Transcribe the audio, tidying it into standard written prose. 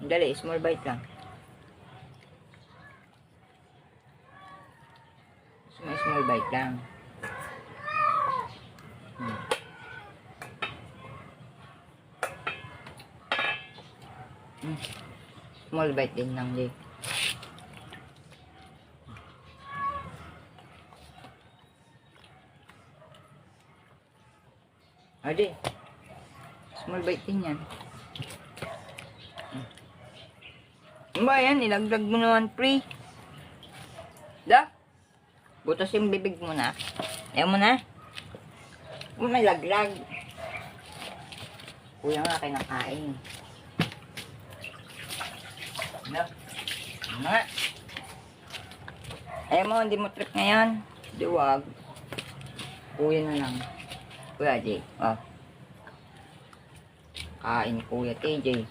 Dali, small bite lang. Small bite lang. Small bite din lang, Jay. Adi. Small bite din yan. Ano ba yan? Ilaglag mo naman, pre. Da? Butas yung bibig mo na. Ayaw mo na. Kung may laglag. Kuya nga kinakain. No? Ano nga? Ayaw mo, hindi mo trip ngayon. Di wag. Kuya na lang. Kuya J. Oh. Kain Kuya TJ.